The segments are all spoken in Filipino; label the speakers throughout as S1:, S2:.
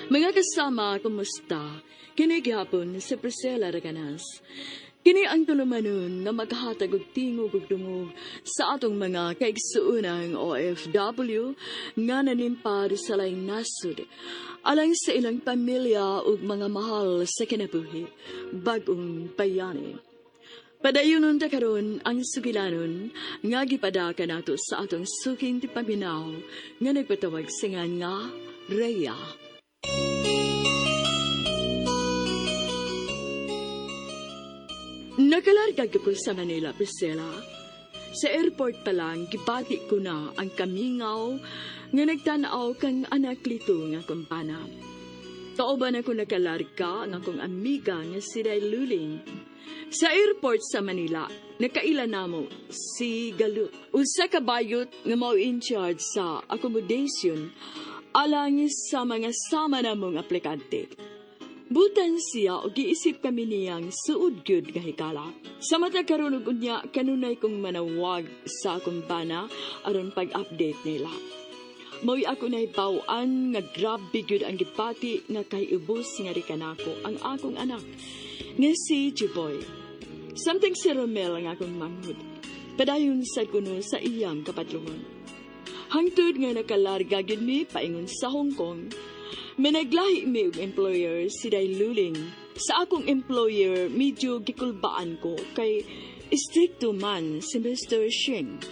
S1: Mga kasama, kumusta? Kini gihapon si Priscilla Raganas. Kini ang tulumanon na maghatag og tingog ug dungog sa atong mga kaigsuunang OFW nga nanimpad sa laing nasud alang sa ilang pamilya ug mga mahal sa kinabuhi bag-ong bayani. Padayonon ta karon ang sugilanon nga gipadaka nato sa atong suking tipaminaw nga nagpatawag sa nga Rhea. Nakalargag ako sa Manila, Priscilla. Sa airport pa lang, gibati ko na ang kamingaw nga nagtanaw kang anak lito nga kumpana. Kauban ako nakalarga ang akong amiga nga si Day Luling. Sa airport sa Manila, nakaila namo si Galut. Usa ka bayot nga mao in charge sa accommodation alang sa mga sama namong aplikante. Butan siya o giisip kami niyang suod gyud kahikala. Sa mata karon ug unya kanunay kong manawag sa akong bana aron pag-update nila. Mo'y ako na'y bawaan nga grabe gyud ang gipati nga kay ubos nga ri kanako ang akong anak nga si Jiboy. Something si Romel ang akong manghud. Padayon sa kuno sa iyang kapadlungon. Hangtod nga nakalarga gyud mi paingon sa Hong Kong. Managlahi mi og employer si Day Luling. Sa akong employer, medyo gikulbaan ko kay stricto man si Mr. Shing.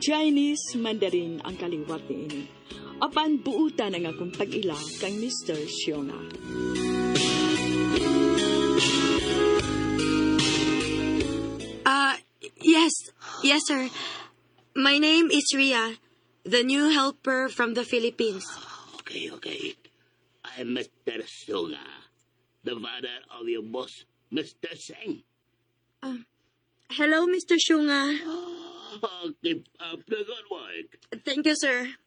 S1: Chinese Mandarin ang kaliwat ni ini. Apan buutan ang akong pag-ila kang Mr. Xiona.
S2: Yes, sir. My name is Ria, the new helper from the Philippines.
S3: Okay. I'm Mr. Sunga, the father of your boss, Mr. Singh.
S2: Hello, Mr. Shunga.
S3: Keep up the good work.
S2: Thank you, sir.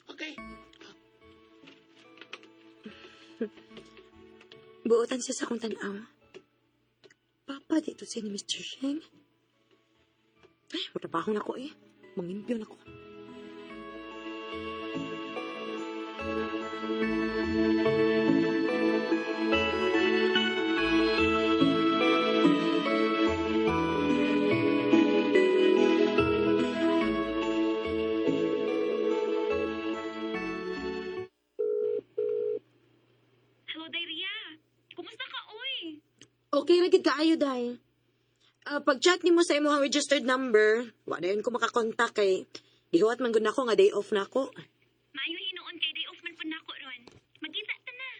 S3: Okay.
S2: Buotan siya sa kong tanaw. Papa, dito siya ni Mr. Sheng. Ay, matrabaho na ko eh. Mangimpyo na ko. Okay, nagid kaayo, day. Pag-chat ni mo sa imong registered number, wala yun ko makakontak kay ihuwat man gud nako nga day off na ako.
S4: Maayo hinuon kay day off man pud nako ron. Magkita ta na.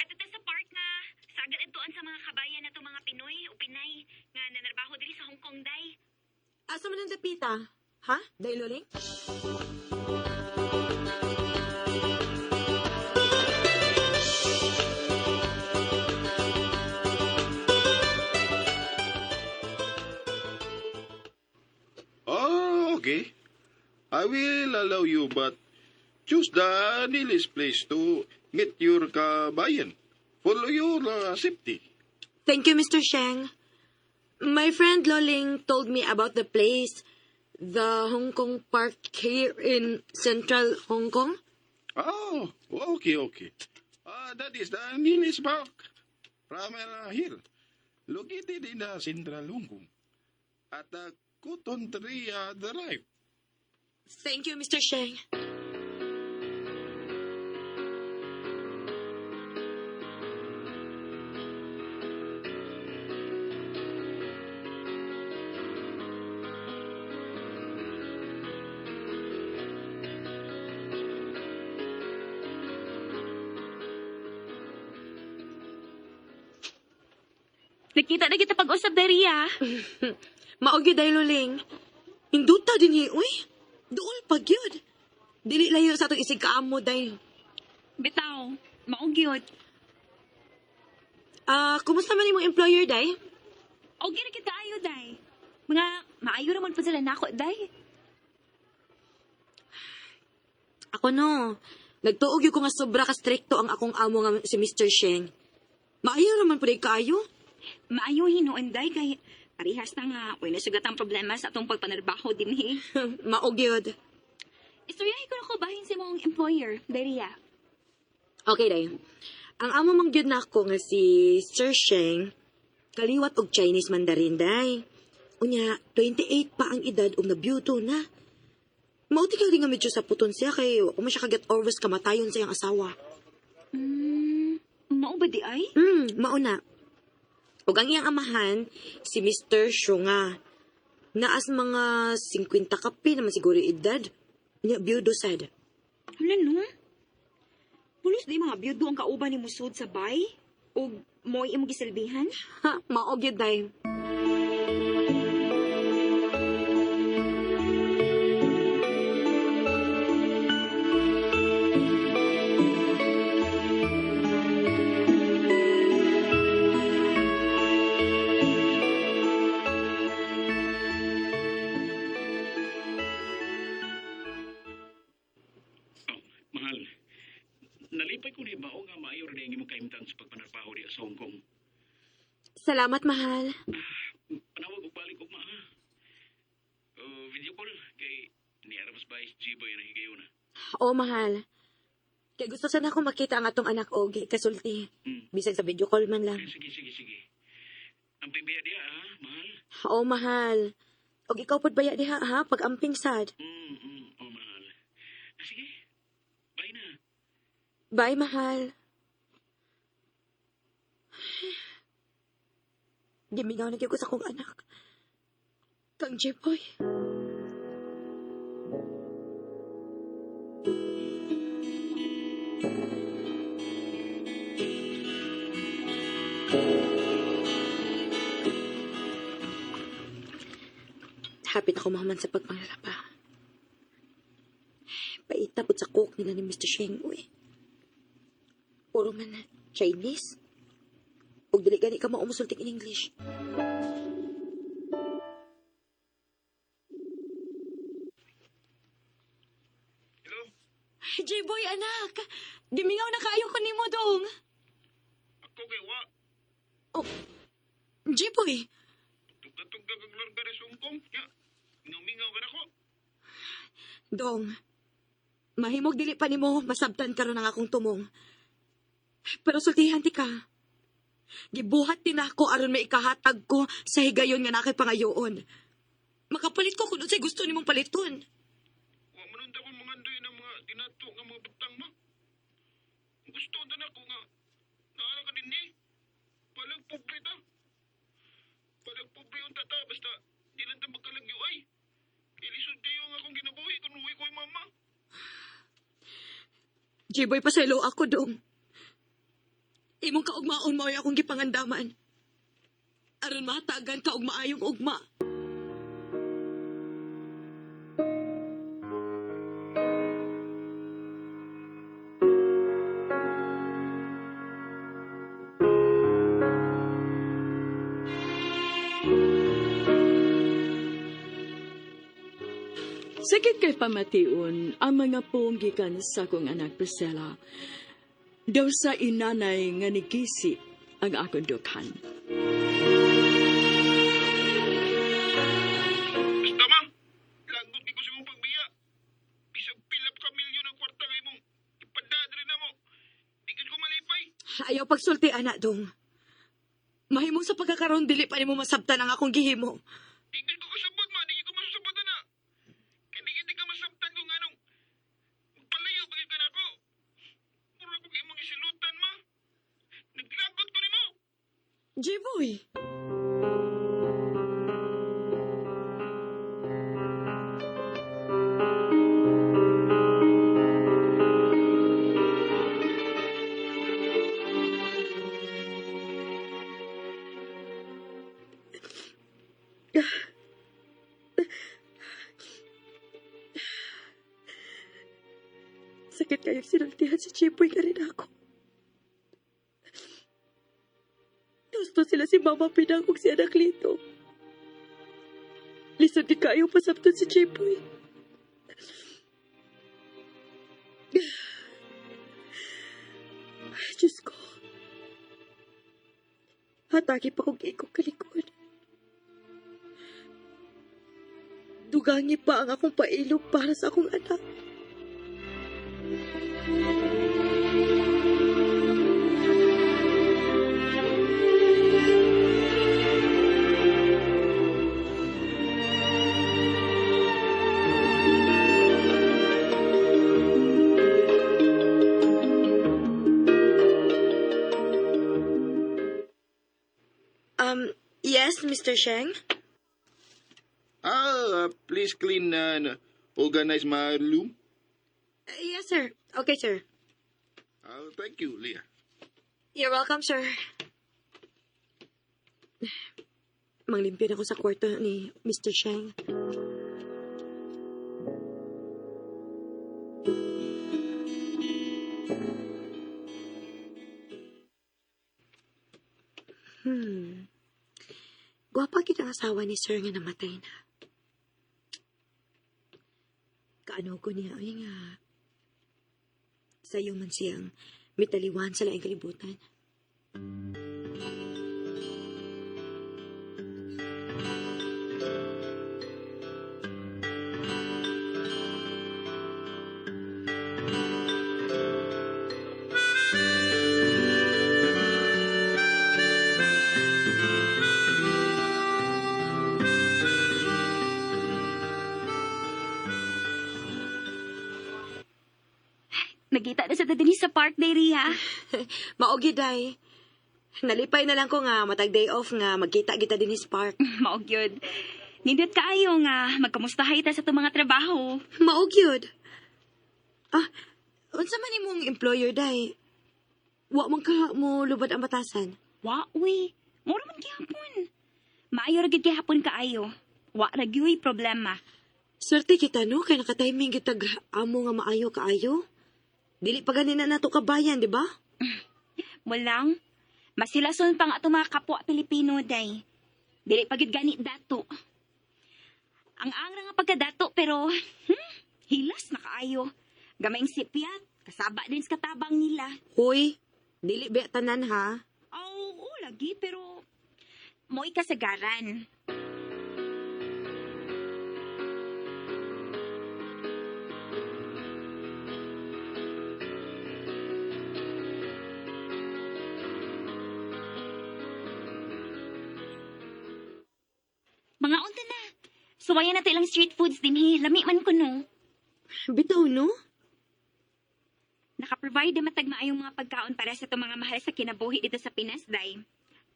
S4: At ito sa park nga sagad ituan sa mga kabayan nato mga Pinoy o Pinay nga nanarbaho diri sa Hong Kong, day.
S2: Asa man ang dapita? Ha? Day Luling?
S5: Okay. I will allow you, but choose the nearest place to get your kabayan for your safety.
S2: Thank you, Mr. Sheng. My friend Loling told me about the place, the Hong Kong Park here in central Hong Kong.
S5: Oh, okay. That is the nearest park from here, located in the central Hong Kong at the Cotton Tree Drive.
S2: Thank you, Mr. Sheng.
S4: Nakita na kita pag-usap, Daria.
S2: Maogi day Luling. Hinduta din hi, uy. Dool pag yun. Dili layo sa itong isig kaamo, day.
S4: Bitaw, maugyot.
S2: Kumusta man imong employer, day?
S4: Okay na kita ayo, day. Mga maayo naman pa sila nako, day.
S2: Ako no. Nagtuog yung ko nga sobra ka stricto ang akong amo nga si Mr. Sheng. Maayo naman po day kaayo.
S4: Maayo hinuon, day, kay parihas na nga. Wala sugat ang problema sa atong pagpanarbaho din, he.
S2: Maogyod.
S4: Istoryahin ko na ko bahin sa mong employer, Daria.
S2: Okay, day. Ang amo mang gyud nako nga si Sir Sheng, kaliwat og Chinese Mandarin, day. Unya, 28 pa ang edad og nabiyuto na. Mauti ka rin nga medyo sa puton siya kay kung siya kagat orvers kamatayon sa iyang asawa.
S6: Mao ba di ay?
S2: Mauna. Ug ang iyang amahan, si Mr. Shunga. Naas mga 50 kapi naman siguro yung edad. Niya, biyudo sad.
S6: Hala no? Pulos di mga biyudo ang kauban ni musod sa bay? O mo'y imong gisilbihan?
S2: Ha, maog yun, day.
S7: Mahal, nalipay ko ni Bao nga maayo rin ang imong kaimtan sa pagpanarpaho diya sa Hong Kong.
S2: Salamat, mahal.
S7: Panawag og balik og maa. Video call kay ni Arabas Bay G-Boy na higayon na.
S2: Oo, mahal. Kaya gusto sana ako makita ang atong anak og kasulti. Bisag sa video call man lang.
S7: Sige. Ang pimbiya diya ha, mahal.
S2: Oo, mahal. Og ikaw pod baya diha ha, pag amping sad.
S7: Oh mahal. Sige, bye na.
S2: Bye, mahal. Gimingaw na gyud ko sa kong anak. Kang Jipoy. Hapit ako mahuman sa pagpangalapa. Paitapot sa cook nila ni Mr. Sheng, uy. Puro man na Chinese. Huwag dili gani ka maumusulting in English.
S7: Hello?
S2: J-boy, anak! Gimingaw na kayo ko ni mo, dong!
S7: Ako kay wa.
S2: Oh, J-boy!
S7: Tugtag ang larga na sa Hong Kong. Ya, mingaw ka na ko.
S2: Dong, mahimog dili pa ni mo, masabtan ka ron ang akong tumong. Pero sultihan ti ka. Gibuhat din ako aron may ikahatag ko sa higayon nga nakay pangayoon. Makapalit ko kung sa'y gusto ni mong paliton.
S7: Wa manunda ko mga andoy ng mga tinato nga mga butang ma. Gusto na ko nga. Naala ka din ni. Palang pobre ta. Palang pobre yung tata. Basta di lang ta magkalagyo ay. Ilisod kayo nga akong ginabuhi kung uwi ko yung mama.
S2: J-boy, pasaylo ako, dong. Imong kaugmaon mo ay akong gipangandaman. Aron mahatagan ka og maayong ugma.
S1: Sakit kay pamation ang mga punggikan sa kong anak Priscilla. Daw sa inanay nga nigisi ang akong dukhan.
S7: Basta ma, lagot ni ko sa mong pagbiya. Bisag pilap ka milyon ang kwarta nga imong ipadadri na mo. Di gid ko malipay.
S2: Ayaw pagsulti, anak, dong. Mahimo sa pagkakaroon, dili pa ni mo masabtan ang akong gihimo.
S7: Di gid ko kasabot ma, di gid ko masusabot na. Kaya di gid ka masabtan kung anong magpalayo bagay ka na ako. Mura ko imong isilutan ma. Naglagot ko ni mo.
S2: J-boy! Sakit kayong sinultihan si J-boy ka rin ako. Gusto sila si Mama Pinang si anak Lito. Lisod di kayo pasabton si J-boy. Ay, Diyos ko. Hatagi pa kong ikong kalikod. Dugangi pa ang akong pailog para sa akong anak. Mr. Sheng?
S5: Please clean and organize my room.
S2: Yes, sir. Okay, sir.
S5: Thank you, Leah.
S2: You're welcome, sir. Manglimpyo na ako sa kwarto ni Mr. Sheng. Gwapa kita ang asawa ni sir nga namatay na. Kaano ko niya, ay nga. Sa'yo man siyang mitaliwan sa laing kalibutan.
S4: Nagkita na sa dadini sa park, Dairy, ha?
S2: Maogi, day. Nalipay na lang ko nga, matag day off nga, magkita kita din sa park.
S4: Maog yun. Nindot kaayo nga, magkamustahay ta sa itong mga trabaho.
S2: Maugyod. Unsa man imong employer, day? Wa man ka mo lubad ang batasan.
S4: Wa, uy. Mura man gihapon. Maayo ragid gihapon kaayo. Wa ragyoy problema.
S2: Swerte kita, no? Kaya nakatiming kita amo nga maayo kaayo. Dili pa ganina nato kabayan, di ba?
S4: Walang. Masilason pa nga itong mga kapwa Pilipino, day. Dili pagid gani dato. Ang angra nga pagkadato, pero hilas na kaayo. Gamayng sipyat, kasaba din sa katabang nila.
S2: Hoy, dili ba tanan, ha?
S4: Oo, lagi, pero mo'y kasagaran. Mga unta na. Suwayan natin ilang street foods din, he. Lami man ko, no?
S2: Bitaw, no?
S4: Naka-provide na matag maayong mga pagkaon para sa itong mga mahal sa kinabuhi dito sa Pinas, day.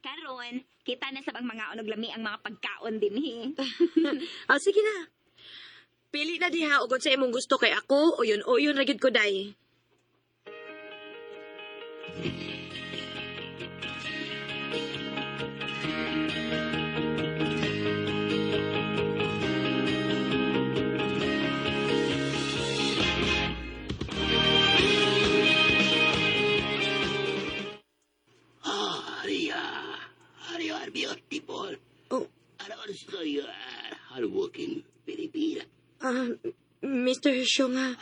S4: Karon, kita na sa bang mga unog lami ang mga pagkaon din, he.
S2: Sige na. Pili na diha ugod sa imong gusto kay ako, uyon ragid ko, day.
S3: Leah. You are beautiful.
S2: Oh,
S3: And also you are hardworking Filipina.
S2: Mr. Shonga,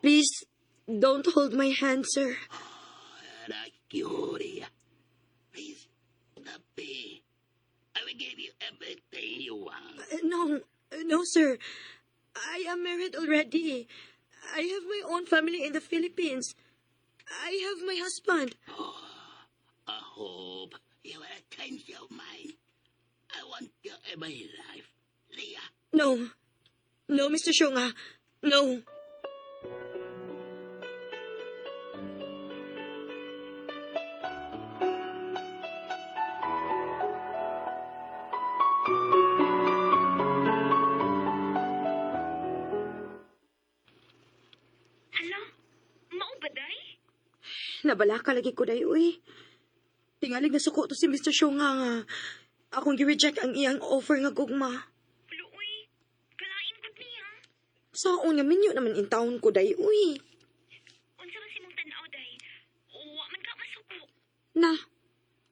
S2: please don't hold my hand, sir.
S3: Thank you, Leah. Please, Tabi. I will give you everything you want.
S2: No, sir. I am married already. I have my own family in the Philippines. I have my husband.
S3: I hope you will change your mind. I want you in my life, Leah.
S2: No, Mr. Shonga. No.
S4: Hala? Mao ba, day?
S2: Nabalaka lagi ko dahi, uy. Tingalig na suko to si Mr. Shonga nga. Akong gi-reject ang iyang offer nga gugma.
S4: Pero, uy, kalain ko niya.
S2: Saon nga minyo naman in town ko dahi, uy.
S4: Unsa man si mong tanaw, day? Wa man ka masuko.
S2: Na,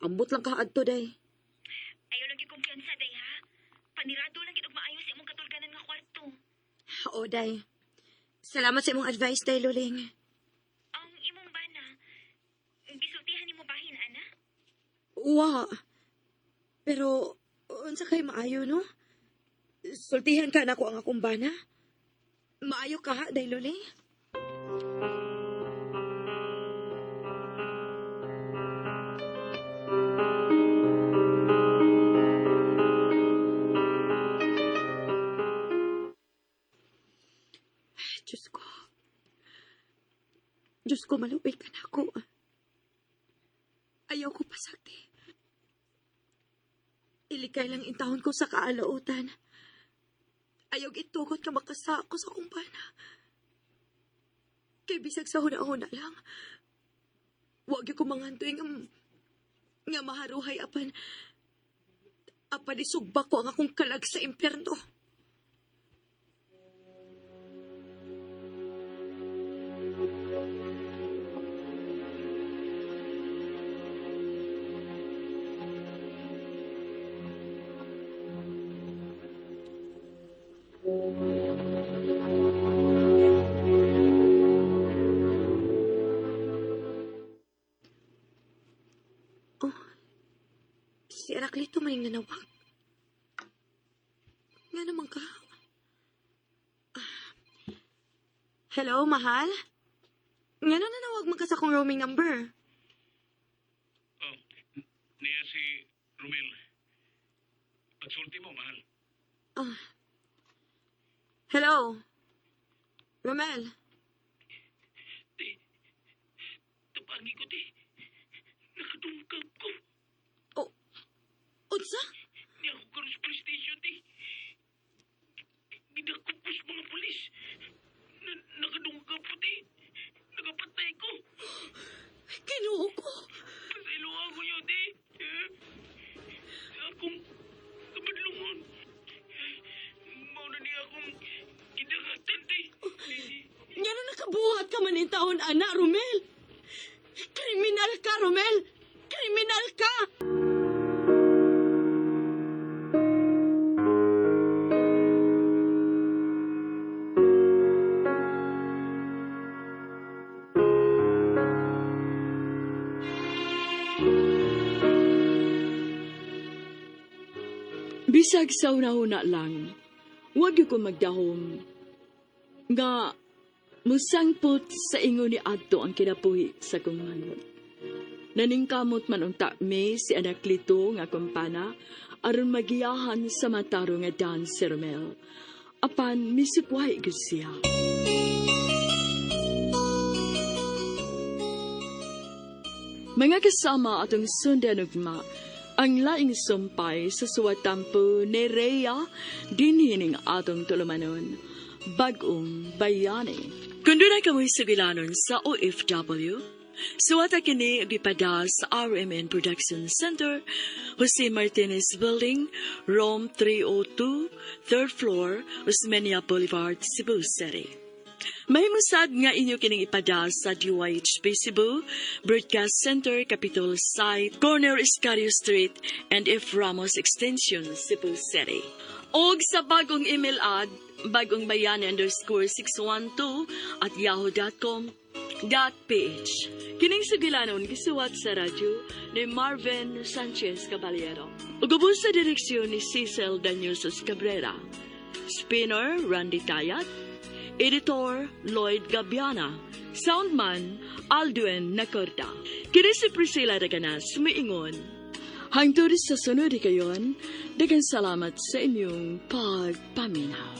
S2: ambot lang ka adto dahi.
S4: Ayaw lagi kumpiyansa, day, ha? Panirado lang gid og maayo sa imong katulganan nga kwarto.
S2: Oo, dahi. Salamat sa imong advice, dahi, Luling.
S4: Ang imong bana, gisultihan nimo bahin, ana?
S2: Uwa. Pero, unsa kay maayo, no? Sultihan ka na ko ang akong bana. Maayo ka ha, dahi, Luling? Diyos ko, malupit ka na ako. Ayaw ko pasakti. Ilikay lang intahon ko sa kaalautan. Ayaw itugot ka makasa ako sa kumpana. Kay bisag sa huna-huna lang. Huwag ko mangantoy nga maharuhay apan isugba ko ang akong kalag sa impyerno. Si Araklito maning nanawag. Nga naman ka. Hello, mahal? Nga na nanawag man ka sa akong roaming number.
S7: Oh, niya si Romel. Pagsulti mo, mahal.
S2: Hello? Romel?
S7: Tapangi ko, di. Nakadungkag ko.
S2: Unsa?
S7: Niya ako karon sa police station, di. Gidakop ko sa mga polis. Nakadungkag po, di. Nagapatay ko.
S2: Kinuo ko.
S7: Pasaylo ako yun, di. Akong kabadlungon. Mauna niya akong gidangatan, di.
S2: Nga na nakabuhat ka man in taon, ana, Romel. Kriminal ka, Romel. Kriminal ka.
S1: Bisag sa una-una lang, huwag ko magdahom. Nga, musangpot sa ingon ni Adto ang kinapuhi sa kong manod. Naningkamot man unta me si Anaklito nga kumpana, aron magiyahan sa mataro nga Dan si Romel. Apan, misipwahi ko siya. Mga kasama atong sundan ugma, ang laing sumpay sa suwatampo ni Rhea dinhining atong tulumanon, bagong bayani. Kung doon ay kamoy sugilanon sa OFW, suwata kini gipada sa RMN Production Center, Jose Martinez Building, Rome 302, 3rd floor, Osmeña Boulevard, Cebu City. Mahimusad nga inyo kining ipada sa DYHP Cebu, Broadcast Center, Capitol Site, Corner Iscario Street, and F. Ramos Extension, Cebu City. Og sa bagong email ad, bagongbayani_612@yahoo.com.ph. Kining sugilanon gisuwat sa radyo ni Marvin Sanchez Caballero. Ug ubos sa direksyon ni Cecil Danielsos Cabrera. Spinner, Randy Tayat. Editor, Lloyd Gabiana. Soundman, Aldwin Nacorda. Kini si Priscilla Raganas, sumiingon. Hangtod sa sunod kayon, daghang salamat sa inyong pagpaminaw.